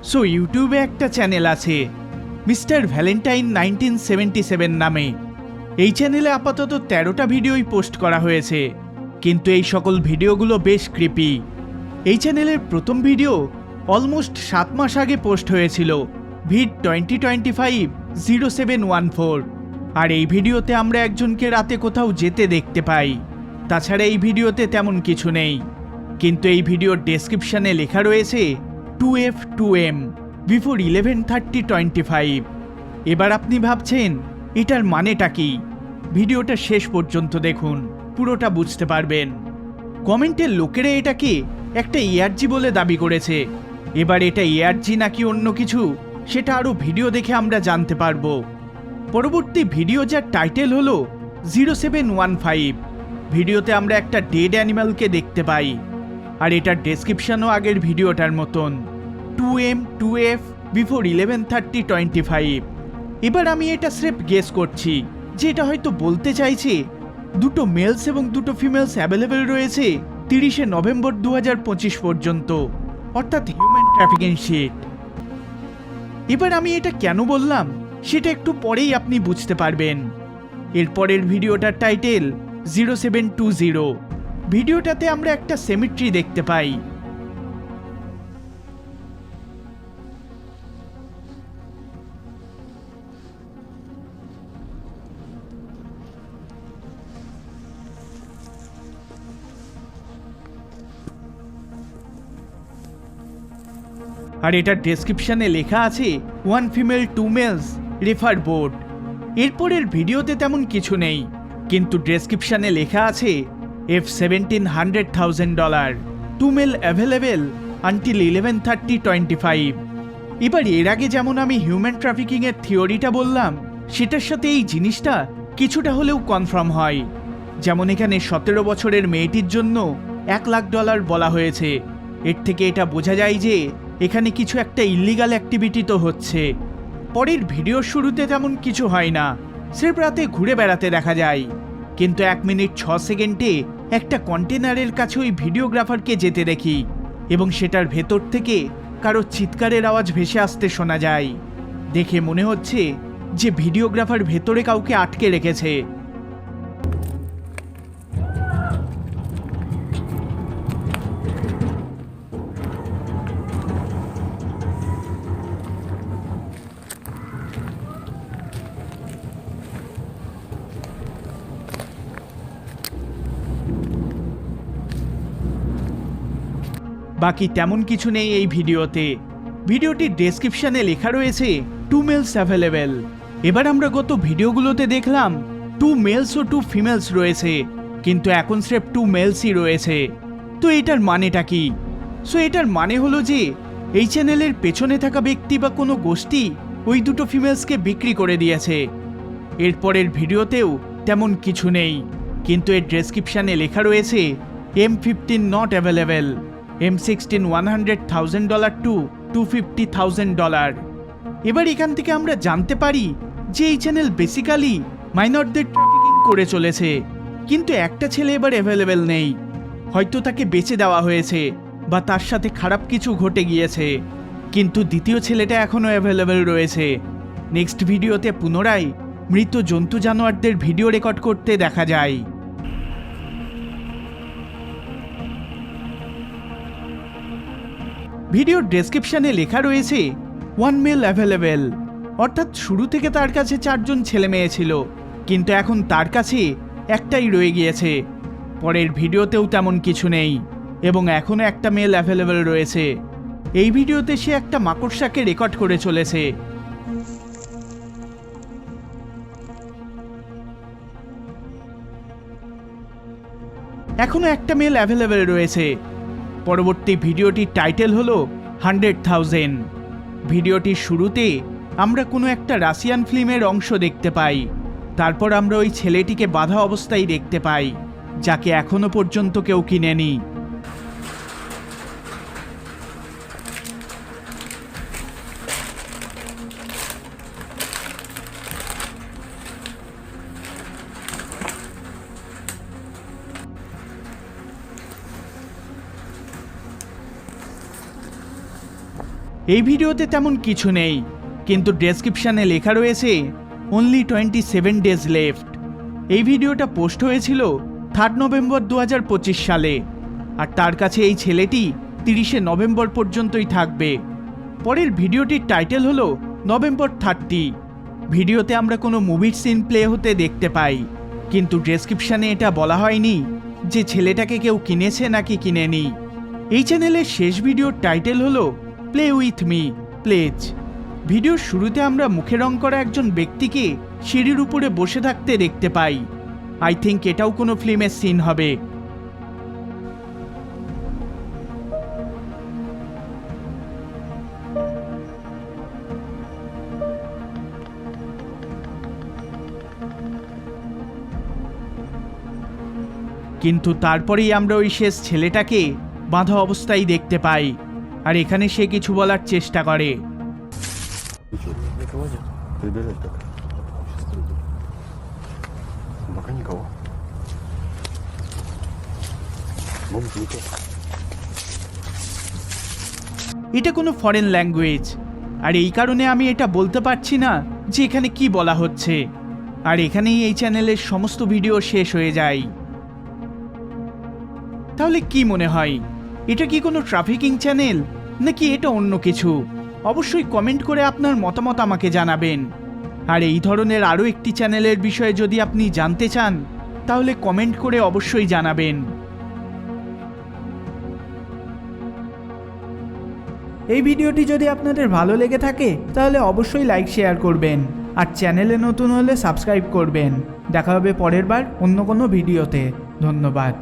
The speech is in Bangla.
সো ইউটিউবে একটা চ্যানেল আছে মিস্টার ভ্যালেন্টাইন 1977 নামে। এই চ্যানেলে আপাতত 13টা ভিডিওই পোস্ট করা হয়েছে, কিন্তু এই সকল ভিডিওগুলো বেশ ক্রিপি। এই চ্যানেলের প্রথম ভিডিও অলমোস্ট 7 মাস আগে পোস্ট হয়েছিল, ভিড 2025-0714। আর এই ভিডিওতে আমরা একজনকে রাতে কোথাও যেতে দেখতে পাই। তাছাড়া এই ভিডিওতে তেমন কিছু নেই, কিন্তু এই ভিডিওর ডেসক্রিপশনে লেখা রয়েছে 2F 2M বিফোর 11:30-25। এবার আপনি ভাবছেন এটার মানেটা কি? ভিডিওটা শেষ পর্যন্ত দেখুন, পুরোটা বুঝতে পারবেন। কমেন্টের লোকেরা এটাকে একটা এআরজি বলে দাবি করেছে। এবার এটা এআরজি নাকি অন্য কিছু, সেটা আরও ভিডিও দেখে আমরা জানতে পারবো। পরবর্তী ভিডিও যার টাইটেল হলো 0715। ভিডিওতে আমরা একটা ডেড অ্যানিমালকে দেখতে পাই, আর এটার ডেসক্রিপশনও আগের ভিডিওটার মতন, 2M 2F বিফোর 11:30-25। এবার আমি এটা স্রেফ গেস করছি যে এটা হয়তো বলতে চাইছে দুটো মেলস এবং দুটো ফিমেলস অ্যাভেলেবেল রয়েছে 30শে নভেম্বর 2025 পর্যন্ত, অর্থাৎ হিউম্যান ট্রাফিকিং শিট। এবার আমি এটা কেন বললাম সেটা একটু পরেই আপনি বুঝতে পারবেন। এরপরের ভিডিওটার টাইটেল 0720। ভিডিওটাতে আমরা একটা সেমিট্রি দেখতে পাই। আর এটার ডেসক্রিপশনে লেখা আছে 1 ফিমেল 2 মেলস রেফার বোর্ড। এরপরের ভিডিওতে তেমন কিছু নেই, কিন্তু ডেসক্রিপশনে লেখা আছে F17 $100,000 2 মেল অ্যাভেলেবেল আনটিল 11:30-25। এবার এর আগে যেমন আমি হিউম্যান ট্রাফিকিং এর থিওরিটা বললাম, সেটার সাথে এই জিনিসটা কিছুটা হলেও কনফার্ম হয়। যেমন এখানে 17 বছরের মেয়েটির জন্য $1,00,000 বলা হয়েছে। এর থেকে এটা বোঝা যায় যে এখানে কিছু একটা ইল্লিগাল অ্যাক্টিভিটি তো হচ্ছে। পরের ভিডিওর শুরুতে তেমন কিছু হয় না, স্রেফ রাতে ঘুরে বেড়াতে দেখা যায়। কিন্তু 1 মিনিট 6 সেকেন্ডে একটা কন্টেনারের কাছে ওই ভিডিওগ্রাফারকে যেতে দেখি, এবং সেটার ভেতর থেকে কারো চিৎকারের আওয়াজ ভেসে আসতে শোনা যায়। দেখে মনে হচ্ছে যে ভিডিওগ্রাফার ভেতরে কাউকে আটকে রেখেছে। বাকি তেমন কিছু নেই এই ভিডিওতে। ভিডিওটির ডেসক্রিপশনে লেখা রয়েছে 2 মেলস অ্যাভেলেবেল। এবার আমরা গত ভিডিওগুলোতে দেখলাম 2 মেলস ও 2 ফিমেলস রয়েছে, কিন্তু এখন স্রেফ 2 মেলসই রয়েছে। তো এটার মানেটা কি? সো এটার মানে হলো যে এই চ্যানেলের পেছনে থাকা ব্যক্তি বা কোনো গোষ্ঠী ওই দুটো ফিমেলসকে বিক্রি করে দিয়েছে। এরপরের ভিডিওতেও তেমন কিছু নেই, কিন্তু এর ডেসক্রিপশনে লেখা রয়েছে M15 not available, M16 $100,000 two $250,000। এবার এখান থেকে আমরা জানতে পারি যে এই চ্যানেল বেসিক্যালি মাইনরদের ট্রাফিকিং করে চলেছে। কিন্তু একটা ছেলে এবার অ্যাভেলেবেল নেই, হয়তো তাকে বেচে দেওয়া হয়েছে বা তার সাথে খারাপ কিছু ঘটে গিয়েছে, কিন্তু দ্বিতীয় ছেলেটা এখনও অ্যাভেলেবেল রয়েছে। নেক্সট ভিডিওতে পুনরায় মৃত জন্তু জানোয়ারদের ভিডিও রেকর্ড করতে দেখা যায়। ভিডিওর ডেসক্রিপশনে লেখা রয়েছে 1 মেল অ্যাভেলেবেল, অর্থাৎ শুরু থেকে তার কাছে 4 জন ছেলে মেয়ে ছিল, কিন্তু এখন তার কাছে একটাই রয়ে গিয়েছে। পরের ভিডিওতেও তেমন কিছু নেই, এবং এখনও একটা মেল অ্যাভেলেবেল রয়েছে। এই ভিডিওতে সে একটা মাকড়সাকে রেকর্ড করে চলেছে। এখনও একটা মেল অ্যাভেলেবেল রয়েছে। পরবর্তী ভিডিওটির টাইটেল হলো 100,000। ভিডিওটির শুরুতে আমরা কোনো একটা রাশিয়ান ফিল্মের অংশ দেখতে পাই। তারপর আমরা ওই ছেলেটিকে বাঁধা অবস্থায় দেখতে পাই, যাকে এখনো পর্যন্ত কেউ কিনেনি। এই ভিডিওতে তেমন কিছু নেই, কিন্তু ডেসক্রিপশানে লেখা রয়েছে অনলি 27 ডেজ লেফট। এই ভিডিওটা পোস্ট হয়েছিল 3 নভেম্বর 2025 সালে, আর তার কাছে এই ছেলেটি 30 নভেম্বর পর্যন্তই থাকবে। পরের ভিডিওটির টাইটেল হলো নভেম্বর 30। ভিডিওতে আমরা কোনো মুভির সিন প্লে হতে দেখতে পাই, কিন্তু ডেসক্রিপশানে এটা বলা হয়নি যে ছেলেটাকে কেউ কিনেছে নাকি কিনেনি। এই চ্যানেলের শেষ ভিডিওর টাইটেল হলো প্লে উইথ মি প্লেজ। ভিডিওর শুরুতে আমরা মুখে রং করা একজন ব্যক্তিকে সিঁড়ির উপরে বসে থাকতে দেখতে পাই। আই থিঙ্ক এটাও কোনো ফিল্মের সিন হবে। কিন্তু তারপরেই আমরা ওই শেষ ছেলেটাকে বাঁধা অবস্থায় দেখতে পাই, আর এখানে সে কিছু বলার চেষ্টা করে। Никого нет? Прибежать так. Пока никого. Бомж никого. এটা কোনো ফরেন ল্যাঙ্গুয়েজ, আর এই কারণে আমি এটা বলতে পারছি না যে এখানে কি বলা হচ্ছে। আর এখানেই এই চ্যানেলের সমস্ত ভিডিও শেষ হয়ে যায়। তাহলে কি মনে হয়, এটা কি কোনো ট্রাফিকিং চ্যানেল নাকি এটা অন্য কিছু? অবশ্যই কমেন্ট করে আপনার মতামত আমাকে জানাবেন। আর এই ধরনের আরও একটি চ্যানেলের বিষয়ে যদি আপনি জানতে চান, তাহলে কমেন্ট করে অবশ্যই জানাবেন। এই ভিডিওটি যদি আপনাদের ভালো লেগে থাকে তাহলে অবশ্যই লাইক শেয়ার করবেন, আর চ্যানেলে নতুন হলে সাবস্ক্রাইব করবেন। দেখা হবে পরের বার অন্য কোনো ভিডিওতে। ধন্যবাদ।